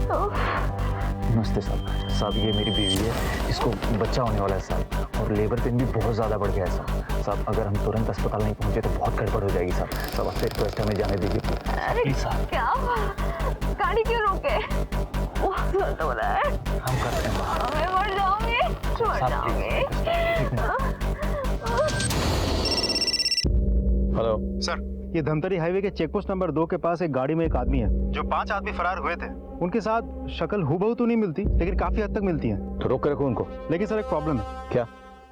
नमस्ते साहब। साहब ये मेरी बीवी है, इसको बच्चा होने वाला है साहब, और लेबर पेन भी बहुत ज़्यादा बढ़ गया है साहब। साहब अगर हम तुरंत अस्पताल नहीं पहुंचे तो बहुत गड़बड़ हो जाएगी साहब। साहब आपसे रिक्वेस्ट हमें जाने दीजिए। अरे क्या गाड़ी क्यों रोके? बहुत दर्द हो रहा है। हम करते हैं। मैं मर जाऊंगी, मर जाऊंगी। हेलो सर, ये धमतरी हाईवे के चेकपोस्ट नंबर 2 के पास एक गाड़ी में एक आदमी है। जो 5 आदमी फरार हुए थे, उनके साथ शक्ल हूबहू तो नहीं मिलती, लेकिन काफी हद तक मिलती है। तो रोक के रखो उनको। लेकिन सर एक प्रॉब्लम है। क्या?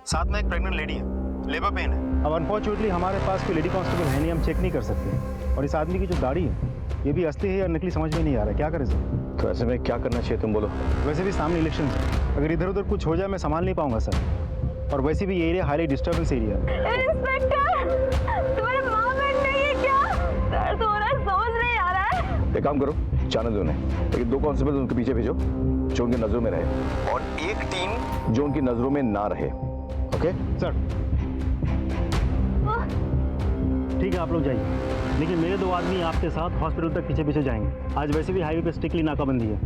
साथ में एक प्रेग्नेंट लेडी है, लेबर पेन है। अब अनफॉर्चुनेटली हमारे पास कोई लेडी कांस्टेबल है नहीं, हम चेक नहीं कर सकते। और इस आदमी की जो गाड़ी है ये भी असली है या नकली समझ में नहीं आ रहा है। क्या करें सर? तो ऐसे में क्या करना चाहिए तुम बोलो। वैसे भी सामने इलेक्शन है, अगर इधर उधर कुछ हो जाए मैं संभाल नहीं पाऊंगा सर। और वैसे भी ये एरिया हाईली डिस्टर्बेंस एरिया है। इंस्पेक्टर, तुम्हारे माँ बहन नहीं है क्या? दर्द हो रहा है, समझ नहीं आ रहा है। एक काम करो, जाने दो उन्हें, लेकिन 2 कांस्टेबल उनके पीछे भेजो जो उनकी नजरों में रहे, और एक टीम जो उनकी नजरों में ना रहे। ओके सर ठीक है, आप लोग जाइए, लेकिन मेरे 2 आदमी आपके साथ हॉस्पिटल तक पीछे पीछे जाएंगे। आज वैसे भी हाईवे पे स्ट्रिक्टली नाकाबंदी है।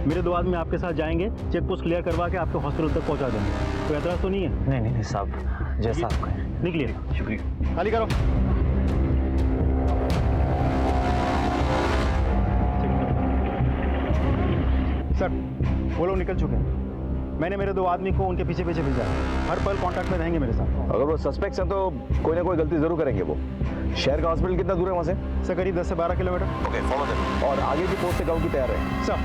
मेरे 2 आदमी आपके साथ जाएंगे, चेक पोस्ट क्लियर करवा के आपको हॉस्पिटल तक पहुंचा देंगे। कोई एतराज तो नहीं है? नहीं नहीं साहब, जैसा आप कहें। निकलिए। शुक्रिया। खाली करो। सर वो लोग निकल चुके हैं। मैंने मेरे 2 आदमी को उनके पीछे पीछे भेजा है। हर पल कांटेक्ट में रहेंगे मेरे साथ। अगर वो सस्पेक्ट्स हैं तो कोई ना कोई गलती जरूर करेंगे वो। शहर का हॉस्पिटल कितना दूर है वहाँ से? सर करीब 10 से 12 किलोमीटर। Okay, follow them. और आगे की पोस्ट से गाँव की तैयार है। सर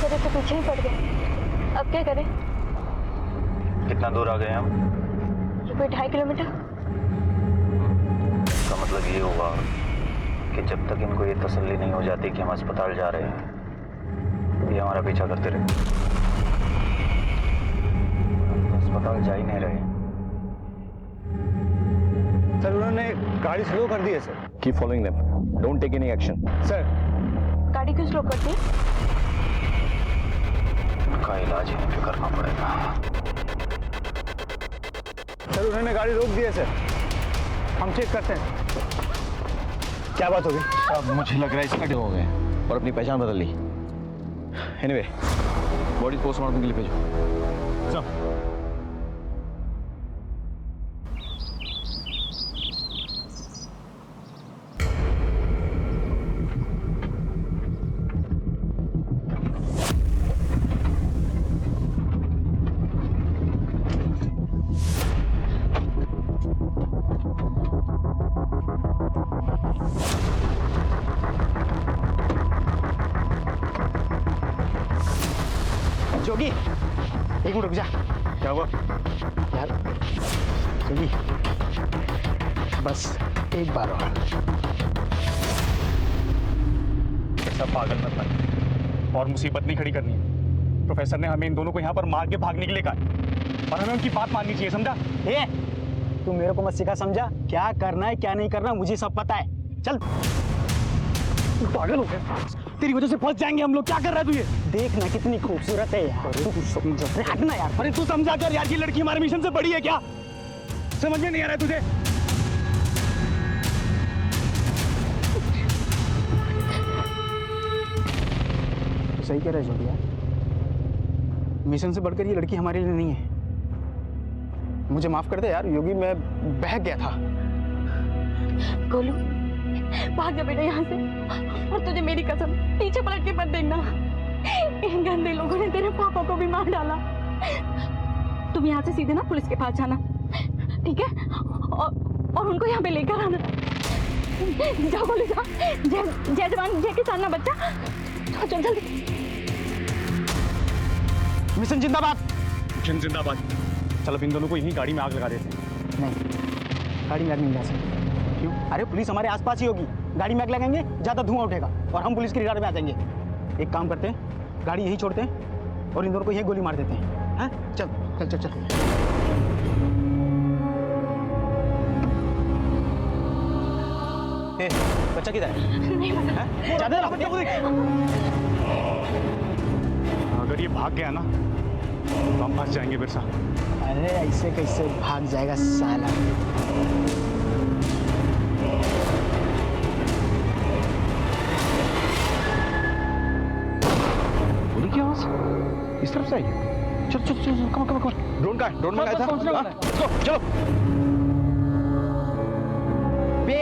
तेरे तो पीछे ही पड़ गए, अब क्या करें? कितना दूर आ गए हम? कोई 2.5 किलोमीटर। इसका मतलब ये हुआ कि जब तक इनको ये तसल्ली नहीं हो जाती कि हम अस्पताल जा रहे हैं, ये हमारा पीछा करते रहे। अस्पताल जा ही नहीं रहे। सर उन्होंने गाड़ी स्लो कर दी है sir. Keep following them, don't take any action. Sir गाड़ी क्यों स्लो करती? उनका इलाज यहीं पे करना पड़ेगा। सर उन्होंने गाड़ी रोक दी है सर, हम चेक करते हैं। क्या बात होगी? अब मुझे लग रहा है इसका हो गए और अपनी पहचान बदल ली। एनीवे, बॉडी पोस्टमार्टम के लिए भेजो। सर जोगी, एक मिनट रुक जा। क्या हुआ यार? जोगी बस एक बार सब पागल मत बन, और मुसीबत नहीं खड़ी करनी है। प्रोफेसर ने हमें इन दोनों को यहाँ पर मार के भागने के लिए कहा, और हमें उनकी बात माननी चाहिए, समझा? ए, तू मेरे को मत सिखा, समझा? क्या करना है क्या नहीं करना मुझे सब पता है। चल। तू पागल हो गया, तेरी वजह से फंस जाएंगे हम लोग। क्या कर रहा है तू ये? देखना कितनी खूबसूरत है यार। अरे हटना यार। अरे तू समझा कर यार, ये लड़की हमारे मिशन से बड़ी है क्या? समझ में नहीं आ रहा है तुझे? तो सही कह रहा है जोगी यार, मिशन से बढ़कर ये लड़की हमारे लिए नहीं है। मुझे माफ कर दे यार योगी, मैं बहक गया था। गोलू, भाग जा बेटा यहाँ से, और तुझे मेरी कसम पीछे पलट के मत देखना। इन गंदे लोगों ने तेरे पापा को भी मार डाला। तुम यहाँ से सीधे ना पुलिस के पास जाना, ठीक है? और उनको यहाँ पे लेकर आना। जाओ गोलू, जाओ। जय जवान जय किसान ना बच्चा। चल जल्दी। मिशन जिंदाबाद। मिशन जिंदाबाद। चल अब इन दोनों को यहीं गाड़ी में आग लगा देते हैं। नहीं, गाड़ी में आग नहीं लगा सकते। क्यों? अरे पुलिस हमारे आसपास ही होगी, गाड़ी में आग लगाएंगे ज्यादा धुआं उठेगा और हम पुलिस के रिडार में आ जाएंगे। एक काम करते हैं, गाड़ी यहीं छोड़ते हैं और इन दोनों को यहीं गोली मार देते हैं। हाँ चल चल चल चल। बच्चा किधर है? अगर ये भाग गया ना तो हम फंस जाएंगे बिरसा। अरे ऐसे कैसे भाग जाएगा साला। गोली की आवाज इस तरफ से आई है। चल चल चल कम कम कम। ड्रोन का ड्रोन मंगाया था। चलो चलो। बे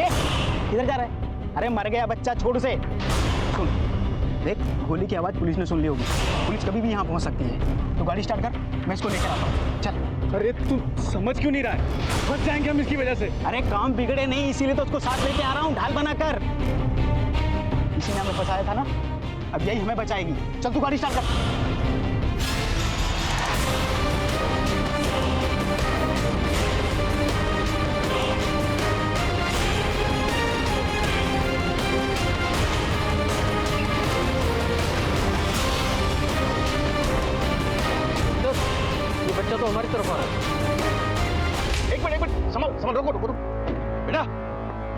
किधर जा रहा है? अरे मर गया बच्चा, छोड़ उसे। सुन देख, गोली की आवाज पुलिस ने सुन ली होगी। पुलिस कभी भी यहाँ पहुँच सकती है, तो गाड़ी स्टार्ट कर, मैं इसको लेकर आता हूँ। चल। अरे तू समझ क्यों नहीं रहा है? फंस जाएंगे हम इसकी वजह से। अरे काम बिगड़े नहीं, इसीलिए तो उसको साथ लेके आ रहा हूँ ढाल बनाकर। इसी ने हमें फंसाया था ना, अब यही हमें बचाएगी। चल तू गाड़ी स्टार्ट कर। ये बच्चा तो हमारी तरफ आ रहा है। एक मिनट संभल संभल, रुको रुको रुको। बेटा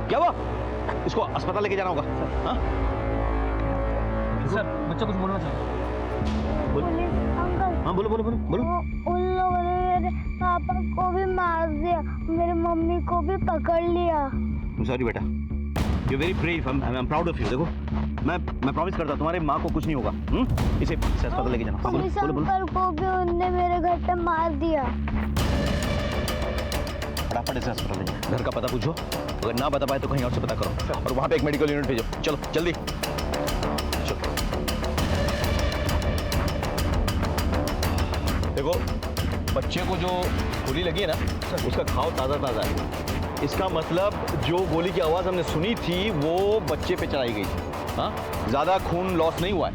क्या हुआ? इसको अस्पताल लेके जाना होगा। हाँ सर बच्चा कुछ बोलना चाहता पुलिस अंकल, हाँ बोलो बोलो बोलो बोलो। उन लोगों ने मेरे पापा को भी मार दिया, मेरी मम्मी को भी पकड़ लिया। सॉरी बेटा, you very brave, I am proud of you. देखो मैं प्रॉमिस करता हूँ तुम्हारे माँ को कुछ नहीं होगा। इसे अस्पताल लेके जाना। हाँ, पुलिस बोलो बोलो बोलो। अंकल को भी उनने मेरे घर पे मार दिया। फटाफट इसे अस्पताल ले जाओ। घर का पता पूछो, अगर ना बता पाए तो कहीं और से पता करो, और वहाँ पे एक मेडिकल यूनिट भेजो। चलो जल्दी चलो। देखो बच्चे को जो गोली लगी है ना, उसका घाव ताज़ा ताज़ा है। इसका मतलब जो गोली की आवाज़ हमने सुनी थी वो बच्चे पे चलाई गई थी। हाँ, ज़्यादा खून लॉस नहीं हुआ है,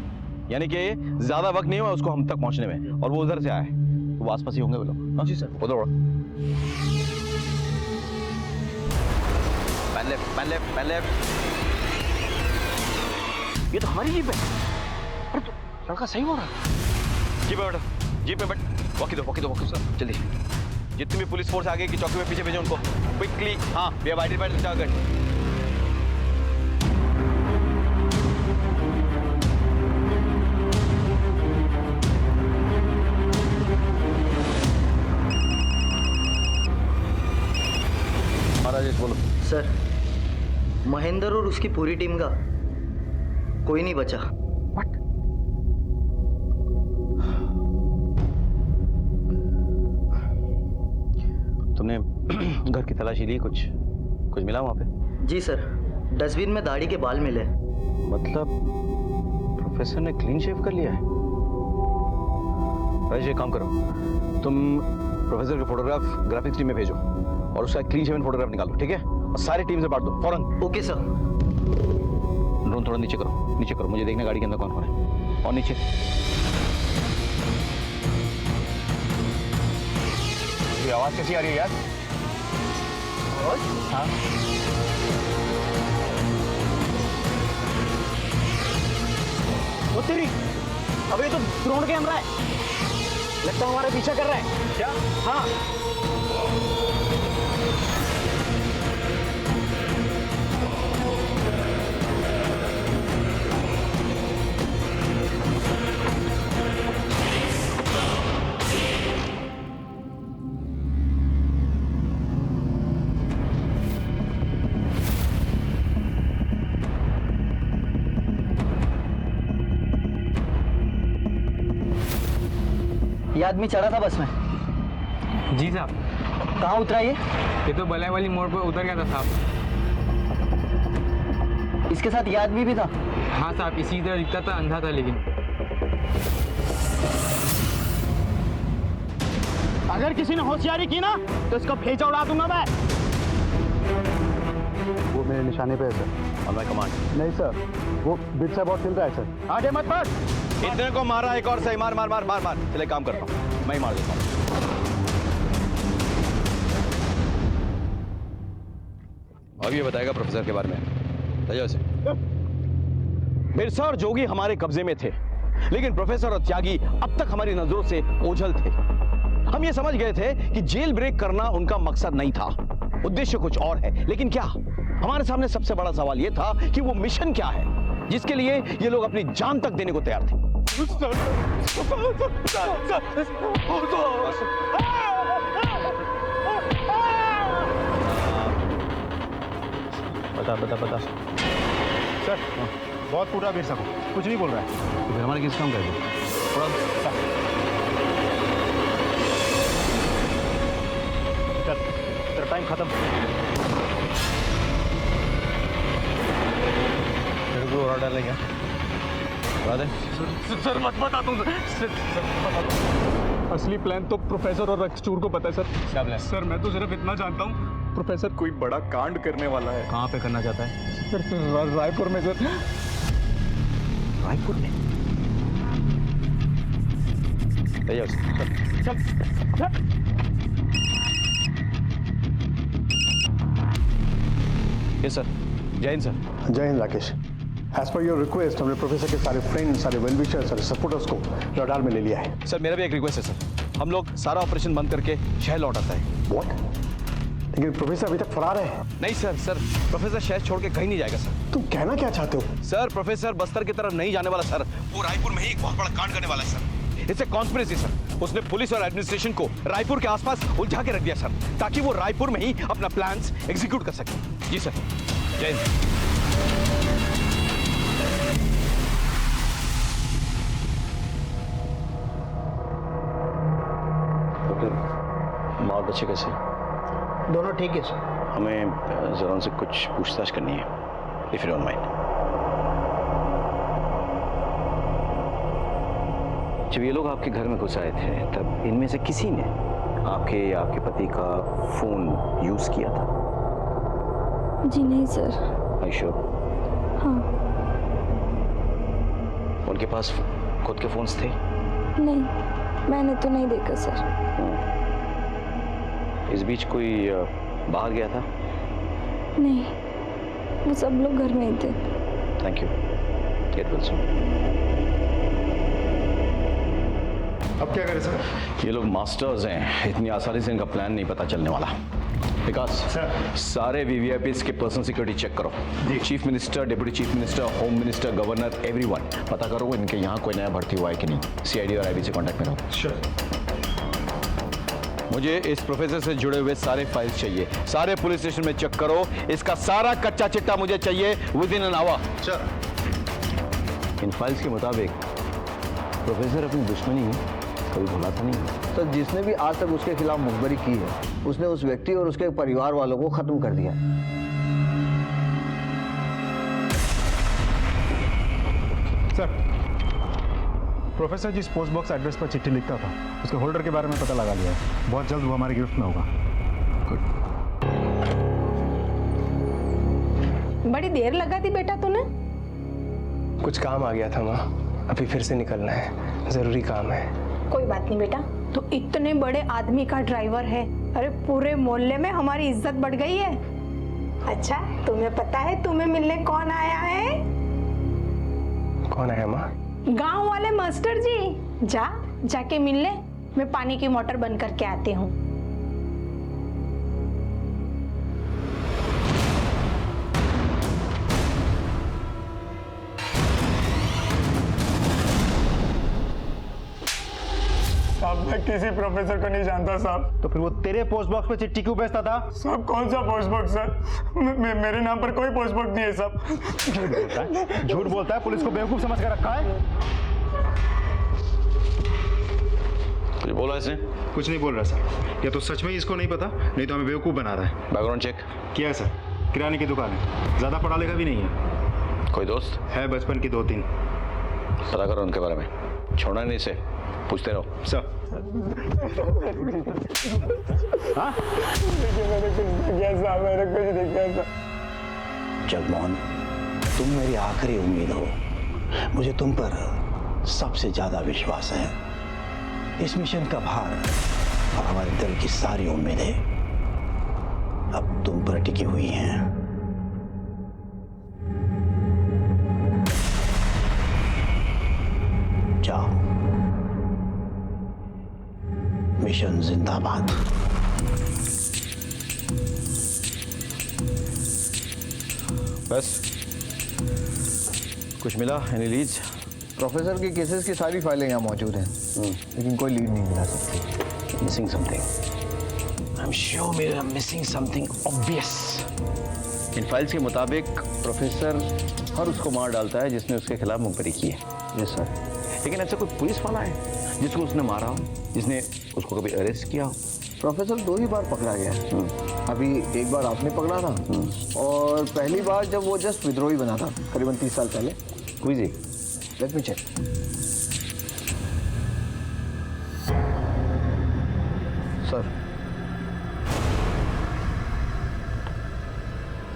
यानी कि ज़्यादा वक्त नहीं हुआ उसको हम तक पहुँचने में, और वो उधर से आए, तो वो आसपास ही होंगे वो लोग। हाँ जी सर, उधर बढ़ो। पहले ये तो हमारी जीप है। अरे तो लड़का सही हो रहा है। जीप पे बैठो, जीप पे बैठ। वॉकी दो सर, जल्दी। जितनी भी पुलिस फोर्स आगे की चौकी में पीछे भेजो उनको क्विकली। हाँ, we have identified the target. महाराज बोलो। सर, महेंद्र और उसकी पूरी टीम का कोई नहीं बचा। तुमने घर की तलाशी ली? कुछ मिला वहाँ पे? जी सर, डस्टबिन में दाढ़ी के बाल मिले। मतलब प्रोफेसर ने क्लीन शेव कर लिया है। राजेश एक काम करो, तुम प्रोफेसर का फोटोग्राफ ग्राफिक्स टीम में भेजो और उसका क्लीन शेवन फोटोग्राफ निकालो, ठीक है? और सारी टीम से बांट दो फौरन। Okay sir. ड्रोन थोड़ा नीचे करो, मुझे देखना गाड़ी के अंदर कौन कौन है। और नीचे ये आवाज कैसी आ रही है यार? हाँ वो तेरी, अब ये तो ड्रोन कैमरा है, लगता है हमारे पीछे कर रहा है। क्या? हाँ ये आदमी चढ़ा था बस में? जी साहब। कहाँ उतरा ये? ये तो बलाई वाली मोड़ पर उतर गया था साहब। इसके साथ ये आदमी भी था? हाँ साहब, इसी तरह दिखता था, अंधा था लेकिन। अगर किसी ने होशियारी की ना तो इसको भेजा उड़ा दूंगा मैं। वो मेरे निशाने पे है सर। और मैं कमांड। नहीं सर, वो बिट से बहुत चल रहा है सर। आगे मत बढ़। इतने को मारा, एक और सही। मार मार मार मार मार। चले काम करता हूँ, मैं ही मार देता हूँ। अब ये बताएगा प्रोफेसर के बारे में। से बिरसा और जोगी हमारे कब्जे में थे, लेकिन प्रोफेसर और त्यागी अब तक हमारी नजरों से ओझल थे। हम ये समझ गए थे कि जेल ब्रेक करना उनका मकसद नहीं था, उद्देश्य कुछ और है। लेकिन क्या? हमारे सामने सबसे बड़ा सवाल यह था कि वो मिशन क्या है जिसके लिए ये लोग अपनी जान तक देने को तैयार थे। बता सर बहुत पूरा वीर साहब कुछ नहीं बोल रहा है। तो फिर हमारे किस काम कर चल तेरा टाइम खत्म। तेरे को ऑर्डर डालेंगे बता दे। सर मत बता दूं सर बता दूं। असली प्लान तो प्रोफेसर और रक्सचूर को पता है सर। क्या प्लान? सर मैं तो सिर्फ इतना जानता हूँ प्रोफेसर कोई बड़ा कांड करने वाला है। कहाँ पे करना चाहता है? सर रायपुर में सर। रायपुर में? चल ये सर जय हिंद सर। जय हिंद Rakesh. As per your request हमने प्रोफेसर के सारे फ्रेंड्स, सारे वेल विशर्स, सारे सपोर्टर्स को रडार में ले लिया है। सर मेरा भी एक रिक्वेस्ट है सर, हम लोग सारा ऑपरेशन बंद करके शहर लौट आता है। व्हाट? लेकिन प्रोफेसर अभी तक फरार है। नहीं सर प्रोफेसर शहर छोड़ के कहीं नहीं जाएगा सर। तुम कहना क्या चाहते हो? सर प्रोफेसर बस्तर की तरफ नहीं जाने वाला सर, वो रायपुर में ही एक बहुत बड़ा कांड करने वाला है sir. It's a conspiracy sir. उसने पुलिस और एडमिनिस्ट्रेशन को रायपुर के आसपास उलझा के रख दिया सर, ताकि वो रायपुर में ही अपना प्लान्स एग्जीक्यूट कर सके। जी सर जय हिंद। माँ और बच्चे कैसे? दोनों ठीक है सर। हमें जरा उनसे कुछ पूछताछ करनी है, इफ यू डोंट माइंड। जब ये लोग आपके घर में घुस आए थे तब इनमें से किसी ने आपके या आपके पति का फोन यूज किया था? जी नहीं सर। Are you sure? हाँ। उनके पास खुद के फोन्स थे? नहीं, मैंने तो नहीं देखा सर। इस बीच कोई बाहर गया था? नहीं, वो सब लोग घर में ही थे। Thank you. Get well soon. अब क्या करें सर? ये लोग मास्टर्स हैं, इतनी आसानी से इनका प्लान नहीं पता चलने वाला। विकास सर। सारे वीवीआईपीज के पर्सनल सिक्योरिटी चेक करो। Chief minister, deputy chief minister, home minister, governor, everyone पता करो इनके यहाँ कोई नया भर्ती हुआ है कि नहीं। सीआईडी और आईबी से कांटेक्ट में रहो। श्योर। मुझे इस प्रोफेसर से जुड़े हुए सारे फाइल्स चाहिए, सारे पुलिस स्टेशन में चेक करो। इसका सारा कच्चा चिट्टा मुझे चाहिए with in an hour. Sir. In files के मुताबिक प्रोफेसर अपनी दुश्मनी कभी भुलाता नहीं। तो जिसने भी आज तक उसके खिलाफ मुखबरी की है उसने उस व्यक्ति और उसके परिवार वालों को खत्म कर दिया। सर प्रोफेसर जिस पोस्ट बॉक्स एड्रेस पर चिट्ठी लिखता था उसके होल्डर के बारे में पता लगा लिया है। बहुत जल्द वो हमारी गिरफ्त में होगा। बड़ी देर लगा दी बेटा तूने? कुछ काम आ गया था माँ, अभी फिर से निकलना है, जरूरी काम है। कोई बात नहीं बेटा, तू इतने बड़े आदमी का ड्राइवर है, अरे पूरे मोहल्ले में हमारी इज्जत बढ़ गई है। अच्छा तुम्हें पता है तुम्हें मिलने कौन आया है? कौन आया माँ? गांव वाले मास्टर जी। जाके मिल ले, मैं पानी की मोटर बंद करके आती हूँ। साहब मैं किसी प्रोफेसर को नहीं जानता साहब। तो फिर वो तेरे पोस्ट बॉक्स पे चिट्ठी क्यों भेजता था? साहब कौन सा पोस्ट बॉक्स सर? मेरे नाम पर कोई पोस्ट बॉक्स नहीं है साहब। झूठ बोलता है, पुलिस को बेवकूफ समझ कर रखा है। कुछ बोला इसने? कुछ नहीं बोल रहा सर। या तो सच में ही इसको नहीं पता, नहीं तो हमें बेवकूफ बना रहा है। बैकग्राउंड चेक किया है सर, किराने की दुकान है, ज्यादा पढ़ा लिखा भी नहीं है। कोई दोस्त है बचपन की 2-3। पता करो उनके बारे में, छोड़ना नहीं इसे, पूछते रहो। सर हाँ? जगमोहन तुम मेरी आखिरी उम्मीद हो, मुझे तुम पर सबसे ज्यादा विश्वास है। इस मिशन का भार और हमारे दिल की सारी उम्मीदें अब तुम पर टिकी हुई हैं। जाओ, मिशन जिंदाबाद। बस कुछ मिला? Any leads? प्रोफेसर के केसेस की सारी फाइलें यहाँ मौजूद हैं, लेकिन कोई लीड नहीं मिला सकती। Missing something. I am sure we are missing something obvious. इन फाइल्स के मुताबिक प्रोफेसर हर उसको मार डालता है जिसने उसके खिलाफ मुखबरी की है। Yes sir. लेकिन ऐसा कोई पुलिस वाला है जिसको उसने मारा हो, जिसने उसको कभी अरेस्ट किया हो? प्रोफेसर 2 ही बार पकड़ा गया है। अभी एक बार आपने पकड़ा था और पहली बार जब वो जस्ट विद्रोही बना था करीबन 30 साल पहले। कोई जी लेट मी चेक। सर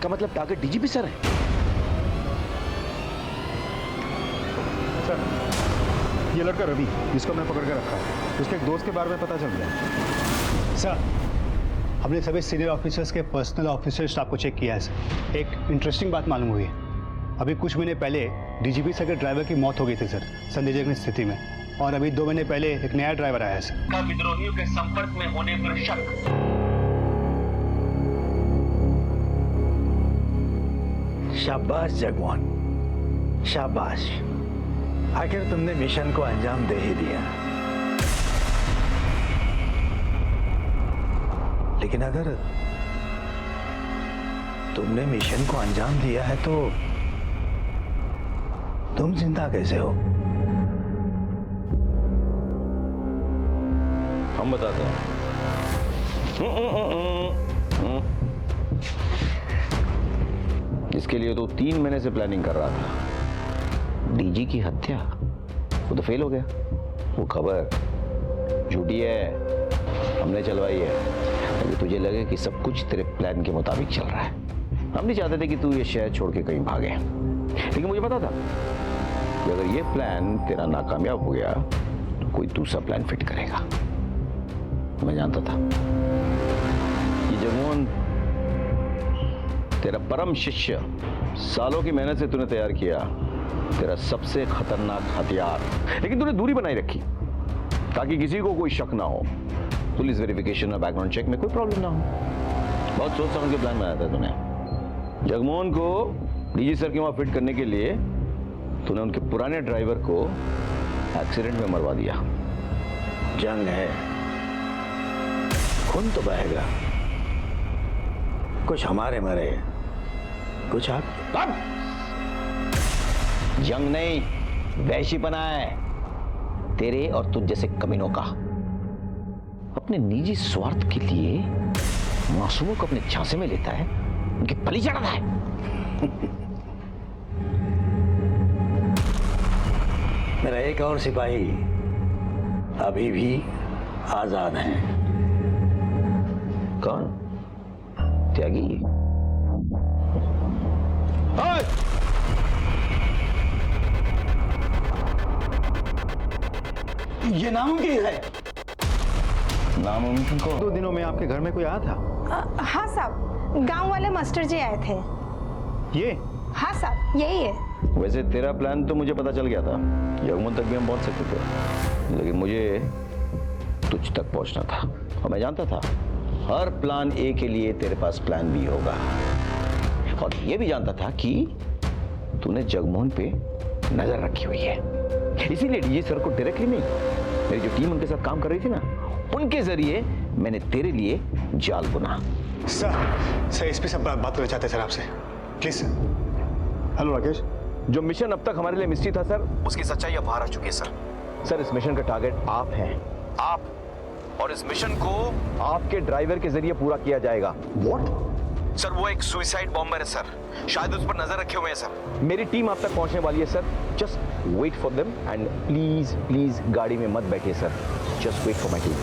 का मतलब टारगेट डीजीपी सर है? सर, ये लड़का रवि जिसको मैं पकड़ के रखा है, उसके एक दोस्त के बारे में पता चल गया। सर, हमने सभी सीनियर ऑफिसर्स के पर्सनल ऑफिसर स्टाफ को चेक किया है सर। एक इंटरेस्टिंग बात मालूम हुई है। अभी कुछ महीने पहले डीजीपी सर के ड्राइवर की मौत हो गई थी सर, संदेहजनक स्थिति में। और अभी 2 महीने पहले एक नया ड्राइवर आया है सर। विद्रोहियों के संपर्क में होने पर शक। शाबाश जगमोहन, शाबाश। आखिर तुमने मिशन को अंजाम दे ही दिया। लेकिन अगर तुमने मिशन को अंजाम दिया है तो तुम जिंदा कैसे हो? हम बताते हैं। इसके लिए तो 3 महीने से प्लानिंग कर रहा था। डीजी की हत्या, वो तो फेल हो गया। वो खबर झूठी है, हमने चलवाई है। अभी तुझे लगे कि सब कुछ तेरे प्लान के मुताबिक चल रहा है। हम नहीं चाहते थे कि तू ये शहर छोड़ के कहीं भागे, लेकिन मुझे पता था कि अगर ये प्लान तेरा नाकामयाब हो गया तो कोई दूसरा प्लान फिट करेगा। मैं जानता था कि जगमोहन तेरा परम शिष्य, सालों की मेहनत से तूने तैयार किया तेरा सबसे खतरनाक हथियार, लेकिन तूने दूरी बनाई रखी ताकि किसी को कोई शक ना हो, पुलिस वेरिफिकेशन और बैकग्राउंड चेक में कोई प्रॉब्लम ना हो। बहुत सोच समझ के प्लान बनाया था तूने। जगमोहन को डीजी सर के वहां फिट करने के लिए तूने उनके पुराने ड्राइवर को एक्सीडेंट में मरवा दिया। जंग है, खून तो बहेगा। कुछ हमारे मरे, कुछ आप। जंग नहीं, वैशीपना है तेरे और तुझ जैसे कमीनों का। अपने निजी स्वार्थ के लिए मासूमों को अपने झांसे में लेता है, उनकी बलि चढ़ाता है। मेरा एक और सिपाही अभी भी आजाद है। कौन? त्यागी? ये नामुमकिन है। नामुमकिन को? 2 दिनों में आपके घर में कोई आया था? हाँ साहब, गांव वाले मास्टर जी आए थे। ये? हाँ साहब, यही है। वैसे तेरा प्लान तो मुझे पता चल गया था, जगमोहन तक भी हम पहुंच सकते थे, लेकिन मुझे तुझ तक पहुंचना था। और मैं जानता था हर प्लान ए के लिए तेरे पास प्लान बी होगा, और ये भी जानता था कि तूने जगमोहन पे नजर रखी हुई है। इसीलिए डीजी सर को डायरेक्टली नहीं, मेरी जो टीम उनके साथ काम कर रही थी ना, उनके जरिए मैंने तेरे लिए जाल बुना। सर एसपी साहब बात करना चाहते हैं सर आपसे, प्लीज। हेलो राकेश। जो मिशन अब तक हमारे लिए मिस्ट्री था सर, उसकी सच्चाई अब बाहर आ चुकी है सर। सर, इस मिशन का टारगेट आप हैं, आप, और इस मिशन को आपके ड्राइवर के जरिए पूरा किया जाएगा। व्हाट? सर, वो एक सुसाइड बॉम्बर है सर, शायद उस पर नजर रखे हुए हैं सर। मेरी टीम आप तक पहुंचने वाली है sir, just wait for them and please please गाड़ी में मत बैठिए sir, just wait for my team.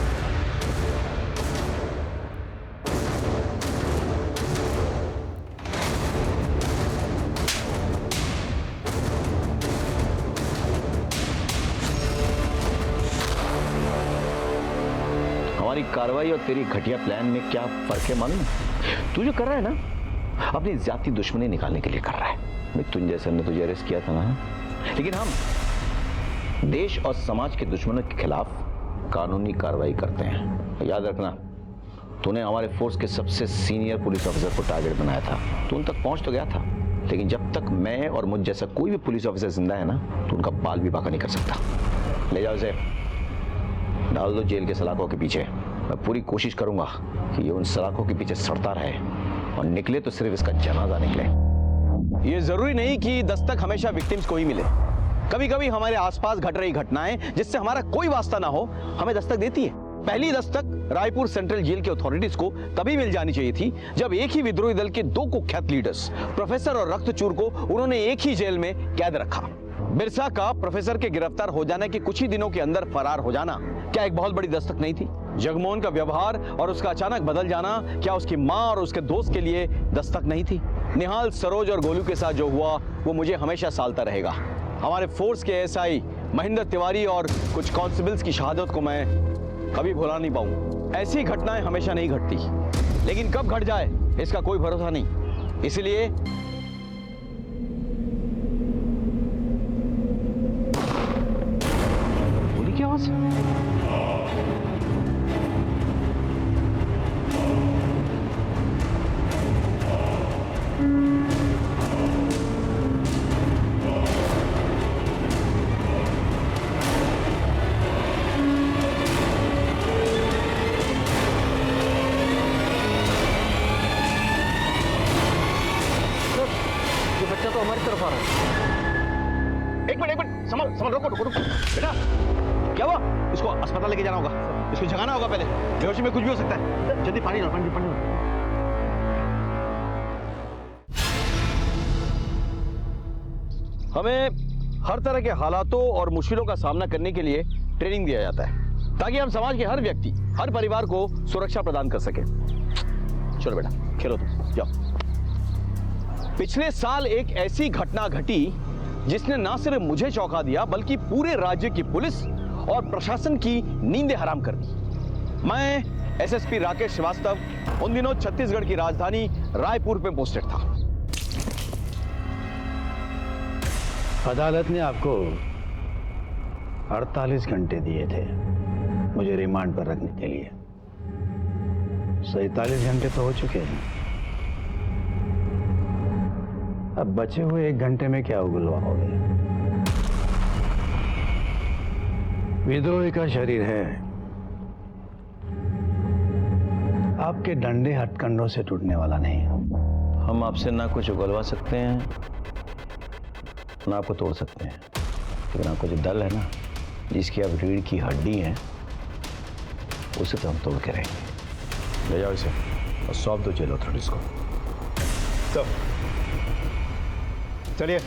हमारी कार्रवाई और तेरी घटिया प्लान में क्या फर्क है मालूम? तू जो कर रहा है ना, अपनी जाति दुश्मनी निकालने के लिए कर रहा है। मृत्युंजय सर ने तुझे अरेस्ट किया था ना, लेकिन हम देश और समाज के दुश्मनों के खिलाफ कानूनी कार्रवाई करते हैं। याद रखना, तूने हमारे फोर्स के सबसे सीनियर पुलिस ऑफिसर को टारगेट बनाया था। तू उन तक पहुंच तो गया था, लेकिन जब तक मैं और मुझ जैसा कोई भी पुलिस ऑफिसर जिंदा है ना, तो उनका बाल भी बांका नहीं कर सकता। ले जाओ इसे, डाल दो जेल के सलाखों के पीछे। मैं पूरी कोशिश करूंगा कि ये उन सलाखों के पीछे सड़ता रहे और निकले तो सिर्फ इसका जनाजा निकले। ये जरूरी नहीं कि दस्तक हमेशा विक्टिम्स को ही मिले। कभी कभी हमारे आसपास घट रही घटनाएं जिससे हमारा कोई वास्ता ना हो हमें दस्तक देती है। पहली दस्तक रायपुर सेंट्रल जेल के अथॉरिटीज को तभी मिल जानी चाहिए थी जब एक ही विद्रोही दल के दो कुख्यात लीडर्स प्रोफेसर और रक्तचूर को उन्होंने एक ही जेल में कैद रखा। बिरसा का प्रोफेसर के गिरफ्तार हो जाने के कुछ ही दिनों के अंदर फरार हो जाना क्या एक बहुत बड़ी दस्तक नहीं थी? जगमोहन का व्यवहार और उसका अचानक बदल जाना क्या उसकी मां और उसके दोस्त के लिए दस्तक नहीं थी? निहाल, सरोज और गोलू के साथ जो हुआ वो मुझे हमेशा सालता रहेगा। हमारे फोर्स के एसआई महेंद्र तिवारी और कुछ कांस्टेबल्स की शहादत को मैं कभी भुला नहीं पाऊं। ऐसी घटनाएं हमेशा नहीं घटती, लेकिन कब घट जाए इसका कोई भरोसा नहीं। इसलिए गोली की आवाज। रुको बेटा, क्या हुआ? इसको अस्पताल लेके जाना होगा, इसको जगाना होगा पहले। बेहोशी में कुछ भी हो सकता है। जल्दी पानी लो, पानी लो। हमें हर तरह के हालातों और मुश्किलों का सामना करने के लिए ट्रेनिंग दिया जाता है ताकि हम समाज के हर व्यक्ति, हर परिवार को सुरक्षा प्रदान कर सके। चलो बेटा, खेलो तुम, जाओ। पिछले साल एक ऐसी घटना घटी जिसने ना सिर्फ मुझे चौंका दिया बल्कि पूरे राज्य की पुलिस और प्रशासन की नींदें हराम कर दी। मैं एसएसपी राकेश श्रीवास्तव उन दिनों छत्तीसगढ़ की राजधानी रायपुर में पोस्टेड था। अदालत ने आपको 48 घंटे दिए थे मुझे रिमांड पर रखने के लिए। 47 घंटे तो हो चुके हैं। अब बचे हुए 1 घंटे में क्या उगलवाओगे? विद्रोही का शरीर है, आपके डंडे हथकंडों से टूटने वाला नहीं। हम आपसे ना कुछ उगलवा सकते हैं ना आपको तोड़ सकते हैं, लेकिन आपको जो दल है ना, जिसकी अब रीढ़ की हड्डी है, उसे तो हम तोड़ के रहेंगे। ले जाओ इसे और सौंप दो जेल अथॉरिटीज को। तो चलिए।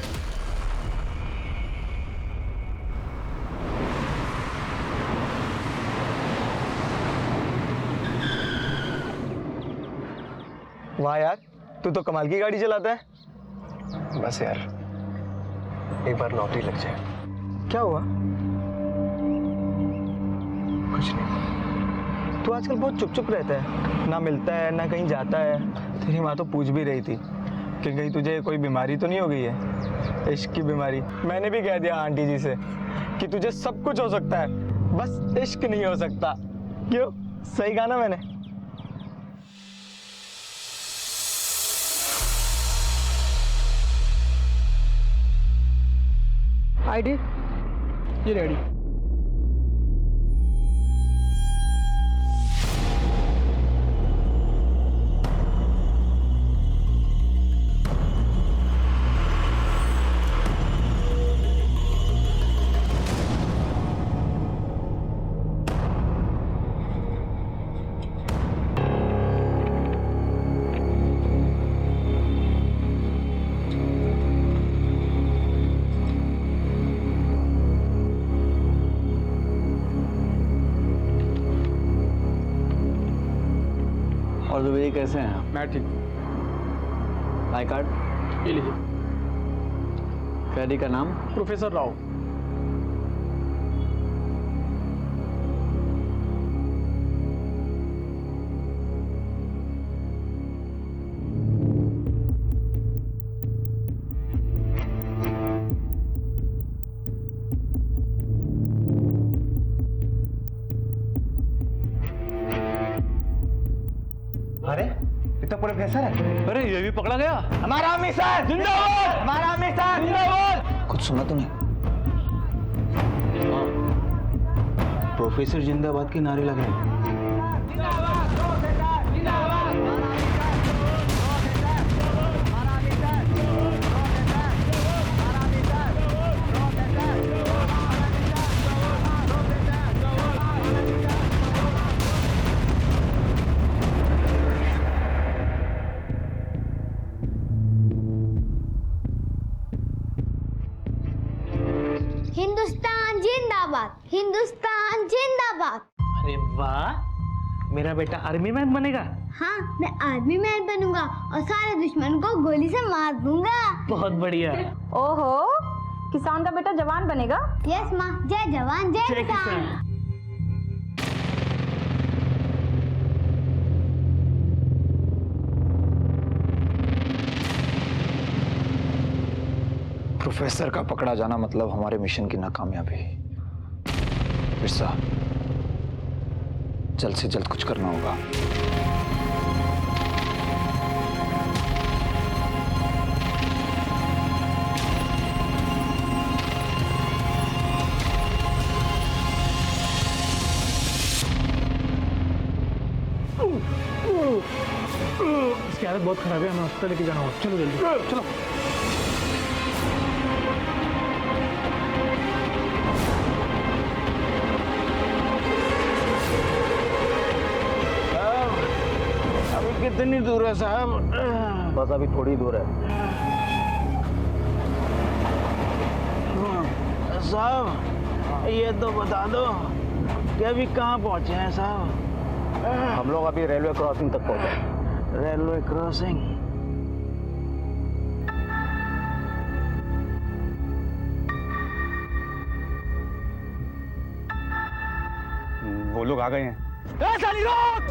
वाह यार, तू तो कमाल की गाड़ी चलाता है। बस यार, एक बार लॉटरी लग जाए। क्या हुआ? कुछ नहीं। तू आजकल बहुत चुप चुप रहता है, ना मिलता है ना कहीं जाता है। तेरी माँ तो पूछ भी रही थी कि कहीं तुझे कोई बीमारी तो नहीं हो गई है, इश्क की बीमारी। मैंने भी कह दिया आंटी जी से कि तुझे सब कुछ हो सकता है, बस इश्क नहीं हो सकता। क्यों? सही कहा ना मैंने? आईडी ये रेडी। और दुबे कैसे हैं? मैं ठीक। आई कार्ड ये लीजिए। कैदी का नाम? प्रोफेसर राव। अरे ये तो प्रोफेसर है। अरे ये भी पकड़ा गया। हमारा मिशन जिंदाबाद, हमारा मिशन जिंदाबाद। कुछ सुना तूने? प्रोफेसर जिंदाबाद के नारे लग रहे हैं। जिंदाबाद, हिंदुस्तान जिंदाबाद। अरे वाह, मेरा बेटा आर्मी मैन बनेगा। हाँ, मैं आर्मी मैन बनूंगा और सारे दुश्मन को गोली से मार दूंगा। बहुत बढ़िया। ओहो, किसान का बेटा जवान बनेगा। यस माँ, जय जवान जय किसान। प्रोफेसर का पकड़ा जाना मतलब हमारे मिशन की नाकामयाबी। बिरसा, जल्द से जल्द कुछ करना होगा। इसकी हालत बहुत खराब है, हमें हॉस्पिटल लेके जाना होगा। चलो जल्दी चलो। अभी कितनी दूर है साहब? बस अभी थोड़ी दूर है। साहब ये तो बता दो कि अभी कहाँ पहुँचे हैं साहब? हम लोग अभी रेलवे क्रॉसिंग तक पहुंचे। Railway crossing? वो लोग आ गए हैं। साली रोक!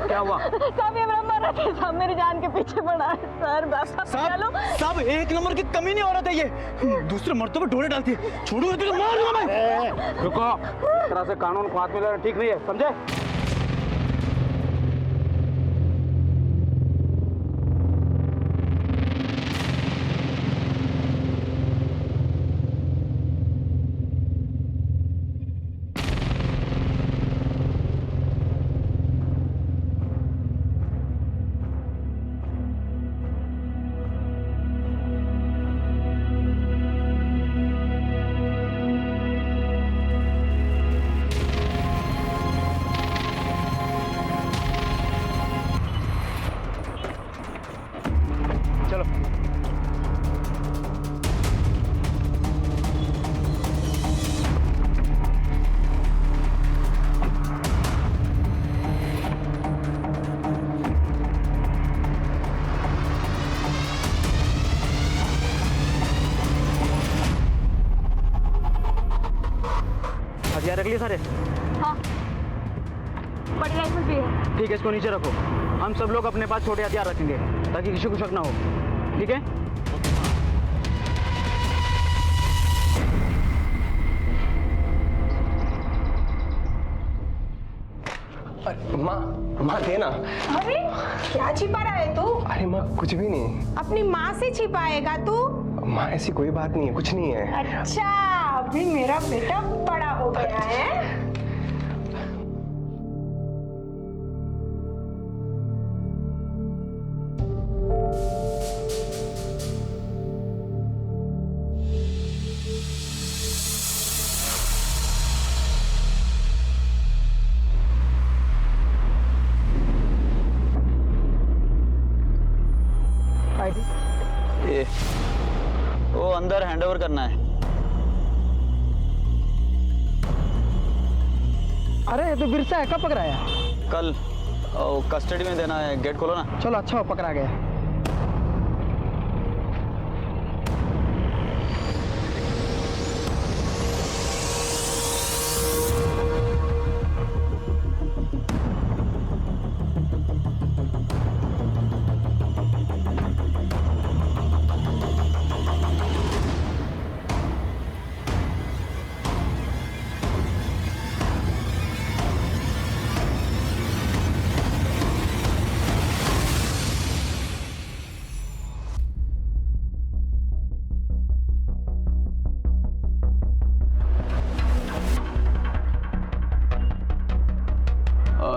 क्या हुआ? साहब ये मेरा मर रहा है, साहब मेरी जान के पीछे पड़ा है सर। बस साहब एक नंबर की कमी नहीं हो रहा था ये। दूसरे मर्दों पे ढोले डालती है। छोड़ूंगा तो मार दूंगा मैं। रुको, इस तरह से कानून को हाथ में लेना ठीक नहीं है, समझे? हथियार रख लिए सारे? हाँ, बड़ी राइफल भी है। ठीक है, इसको नीचे रखो। हम सब लोग अपने पास छोटे हथियार रखेंगे ताकि किसी को शक ना हो। ठीक है? माँ देना। अरे क्या छिपा रहा है तू? अरे माँ कुछ भी नहीं। अपनी माँ से छिपाएगा तू? माँ ऐसी कोई बात नहीं है, कुछ नहीं है। अच्छा, अभी मेरा बेटा बड़ा हो गया है। ये वो अंदर हैंडओवर करना है। अरे ये तो बिरसा है, कब पकड़ाया? कल कस्टडी में देना है। गेट खोलो ना। चलो अच्छा हो, पकड़ा गया।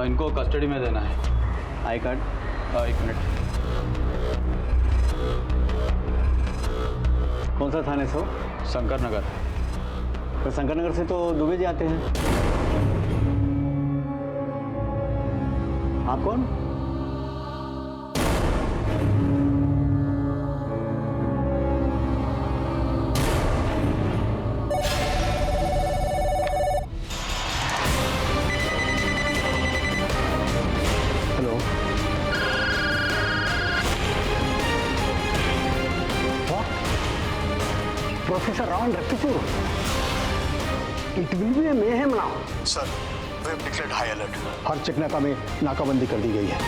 इनको कस्टडी में देना है। I card. एक मिनट। कौन सा थाने से हो? शंकर नगर। तो शंकर नगर से तो दुबे जी आते हैं। आप कौन? Professor Ron Rakipur. It will be a mayhem now. Sir, we have declared high alert. हर चेकनाका में नाकाबंदी कर दी गई है।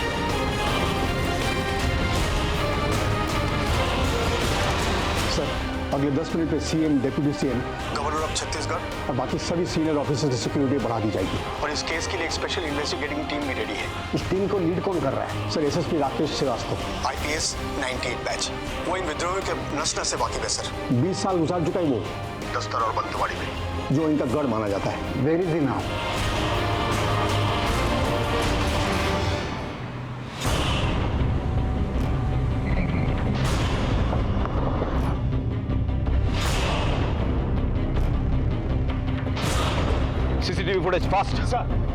सर, अगले 10 मिनट में CM, deputy CM, governor of Chhattisgarh और बाकी सभी सीनियर ऑफिसर्स की सिक्योरिटी बढ़ा दी जाएगी। और इस केस के लिए एक स्पेशल इन्वेस्टिगेटिंग टीम भी रेडी है। इस टीम को लीड कौन कर रहा है? Sir, SSP Rakesh Shrivastava, IPS 98 batch. वो इन विद्रोहियों के नस-नस से वाकिफ है सर। 20 साल गुजार चुका है वो, दस्तर और बंदूकवाड़ी में, जो इनका गढ़ माना जाता है। Where is he now? CCTV footage fast. Sir